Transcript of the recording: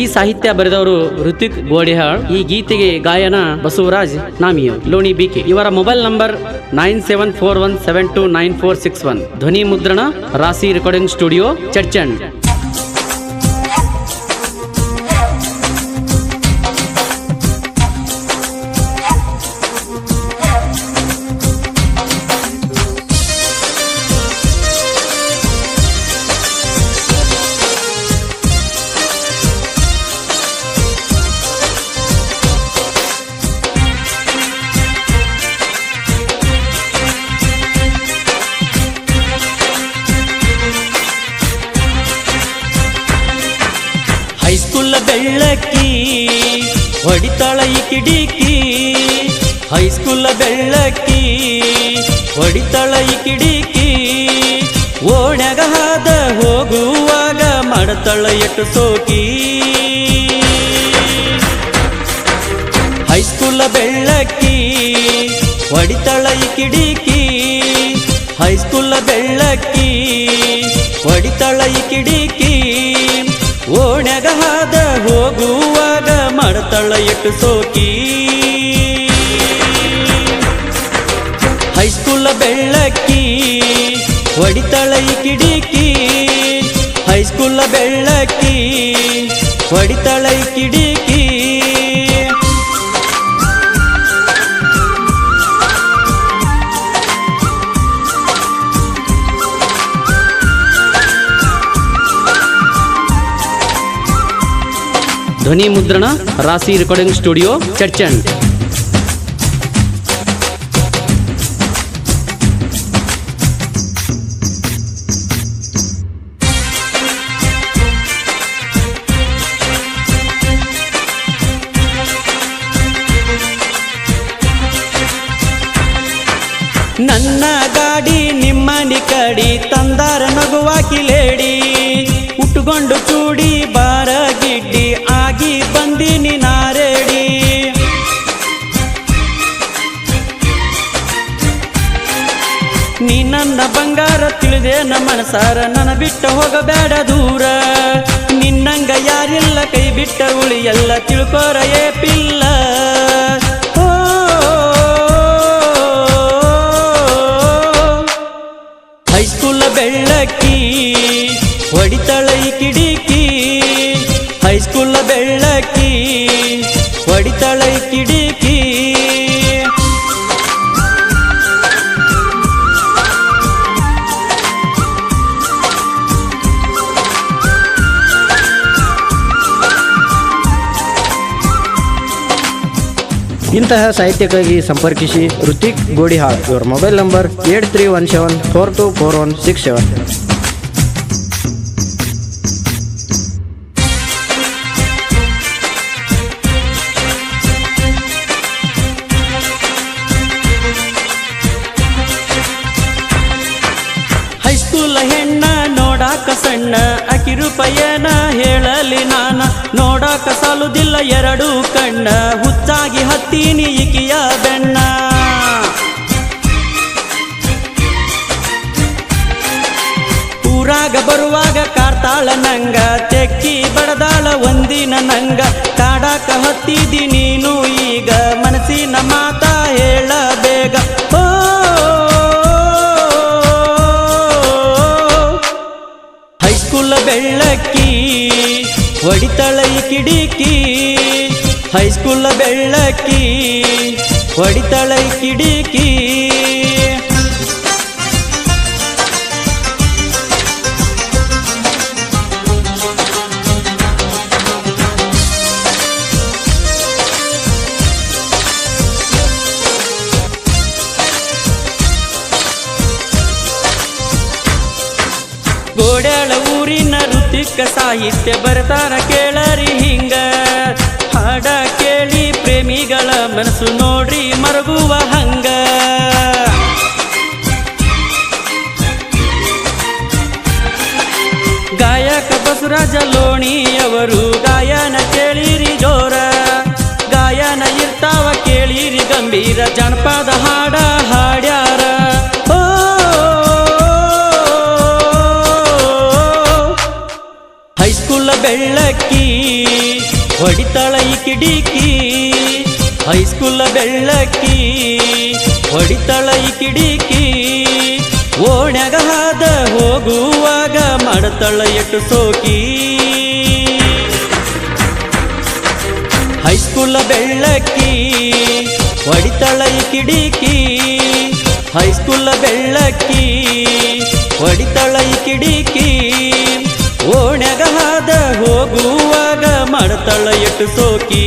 ಈ ಸಾಹಿತ್ಯ ಬರೆದವರು ಋತಿಕ್ ಗೋಡಿಹಾಳ್. ಈ ಗೀತೆಗೆ ಗಾಯನ ಬಸವರಾಜ್ ನಾಮಿಯವ್ ಲೋಣಿ ಬಿಕೆ. ಇವರ ಮೊಬೈಲ್ ನಂಬರ್ 9741729461. ಧ್ವನಿ ಮುದ್ರಣ ರಾಶಿ ರೆಕಾರ್ಡಿಂಗ್ ಸ್ಟುಡಿಯೋ ಚರ್ಚಂಡ್. ಹೈಸ್ಕೂಲ್ ಬೆಳ್ಳಕ್ಕಿ ಹೊಡಿತಾಳ ಈ ಕಿಡಿಕಿ. ಹೈಸ್ಕೂಲ್ ಬೆಳ್ಳಕ್ಕಿ ಹೊಡಿತಾಳ ಈ ಕಿಡಿಕಿ. ಓಣ್ಯಾಗ ಹಾದ ಹೋಗುವಾಗ ಮಾಡತಾಳ ಎಟ್ಟು ಸೋಕಿ. ಹೈಸ್ಕೂಲ್ ಬೆಳ್ಳಕ್ಕಿ ಹೊಡಿತಾಳ ಈ ಕಿಡಿಕಿ. ಹೈಸ್ಕೂಲ್ ಬೆಳ್ಳಕ್ಕಿ ಹೊಡಿತಾಳ ಈ ಕಿಡಿಕಿ. ಓಣ್ಯಾಗ ಹಾದ ಹೋಗುವಾಗ ಮಾಡ್ತಾಳ ಎಟ್ಟು ಸೋಕಿ. ಹೈಸ್ಕೂಲ್ ಬೆಳ್ಳಕ್ಕಿ ಹೊಡಿತಾಳ ಈ ಕಿಡಿಕಿ. ಹೈಸ್ಕೂಲ್ ಬೆಳ್ಳಕ್ಕಿ ಹೊಡಿತಾಳ ಈ ಕಿಡಿಕಿ. ಧ್ವನಿ ಮುದ್ರಣ ರಾಶಿ ರೆಕಾರ್ಡಿಂಗ್ ಸ್ಟುಡಿಯೋ ಚರ್ಚಂಡ್. ನನ್ನ ಗಾಡಿ ನಿಮ್ಮನಿ ಕಡಿ ತಂದಾರ ನಗುವಾಕಿಲೇಡಿ. ಉಟ್ಕೊಂಡು ಚೂಡಿ ಬಾರ ಗಿಡ್ಡಿ ಆಗಿ ಬಂದಿನಿ ನಾರೇಡಿ. ನೀ ನನ್ನ ಬಂಗಾರ ತಿಳಿದೇನ ಮನಸಾರ, ನನ್ನ ಬಿಟ್ಟ ಹೋಗಬೇಡ ದೂರ. ನಿನ್ನಂಗ ಯಾರಿಲ್ಲ ಕೈ ಬಿಟ್ಟ ಉಳಿಯಲ್ಲ ತಿಳ್ಕೋರ ಏ ಪಿಲ್ಲ. ಹೈಸ್ಕೂಲ್ ಬೆಳ್ಳಕ್ಕಿ ಹೊಡಿತಾಳ ಈ ಕಿಡಿಕಿ. ಹೈಸ್ಕೂಲ್ ಬೆಳ್ಳಕ್ಕಿ ಹೊಡಿತಾಳ ಈ ಕಿಡಿಕಿ. ಇಂತಹ ಸಾಹಿತ್ಯಕ್ಕಾಗಿ ಸಂಪರ್ಕಿಸಿ ಋತಿಕ್ ಗೋಡಿಹಾಳ್. ಇವರ ಮೊಬೈಲ್ ನಂಬರ್ 8317424167. ಹೈಸ್ಕೂಲ್ ಹೆಣ್ಣ ನೋಡಾಕ ಸಣ್ಣ ಅಕಿ ರೂಪಾಯನ ಹೇಳಲಿ ನಾನ. ನೋಡಾಕ ಸಾಲುದಿಲ್ಲ ಎರಡು ಕಣ್ಣ, ಹುಚ್ಚಾಗಿ ಹತ್ತೀನಿ ಈಕಿಯ ಬೆಣ್ಣ. ಊರಾಗ ಬರುವಾಗ ಕಾಡ್ತಾಳ ನಂಗ, ತೆಕ್ಕಿ ಬಡದಾಳ ಒಂದಿನ ನಂಗ. ಕಾಡಾಕ ಹತ್ತಿದಿ ನೀನು ಈಗ, ಮನಸ್ಸಿನ ಮಾತ ಹೇಳ ಬೇಗ. ಹೈಸ್ಕೂಲ್ ಬೆಳ್ಳಕ್ಕಿ ಹೊಡಿತಾಳ ಈ ಕಿಡಿಕಿ. ಹೈಸ್ಕೂಲ್ ಬೆಳ್ಳಕ್ಕಿ ಹೊಡಿತಾಳ ಈ ಕಿಡಿಕಿ. ಗೋಡ್ಯಾಳ ಊರಿನ ಋತಿಕ ಸಾಹಿತ್ಯ ಬರ್ತಾರ ಕೇಳರಿ ಹಿಂಗ. ಹಾಡ ಕೇಳಿ ಪ್ರೇಮಿಗಳ ಮನಸ್ಸು ನೋಡ್ರಿ ಮರಗುವ ಹಂಗ. ಗಾಯಕ ಬಸವರಾಜ ಲೋಣಿಯವರು ಗಾಯನ ಕೇಳಿರಿ ಜೋರ. ಗಾಯನ ಇರ್ತಾವ ಕೇಳಿರಿ ಗಂಭೀರ, ಜನಪದ ಹಾಡ ಹಾಡ್ಯಾರ. ಹೈಸ್ಕೂಲ್ ಬೆಳ್ಳಕ್ಕಿ ಹೊಡಿತಾಳ ಈ ಕಿಡಿಕಿ ಹೈಸ್ಕೂಲ ಬೆಳ್ಳಕ್ಕಿ ಹೊಡಿತಾಳ ಈ ಕಿಡಿಕಿ ಓಣ್ಯಾಗ ಹಾದ ಹೋಗುವಾಗ ಮಾಡತಾಳ ಎಟ್ಟು ಸೋಕಿ ಹೈಸ್ಕೂಲ ಬೆಳ್ಳಕ್ಕಿ ಹೊಡಿತಾಳ ಈ ಕಿಡಿಕಿ ಹೈಸ್ಕೂಲ ಬೆಳ್ಳಕ್ಕಿ ಹೊಡಿತಾಳ ಈ ಕಿಡಿಕಿ ಓಣ್ಯಾಗ ಹಾದ ಹೋಗುವಾಗ ಮಾಡತಾಳ ಎಟ್ಟು ಸೋಕಿ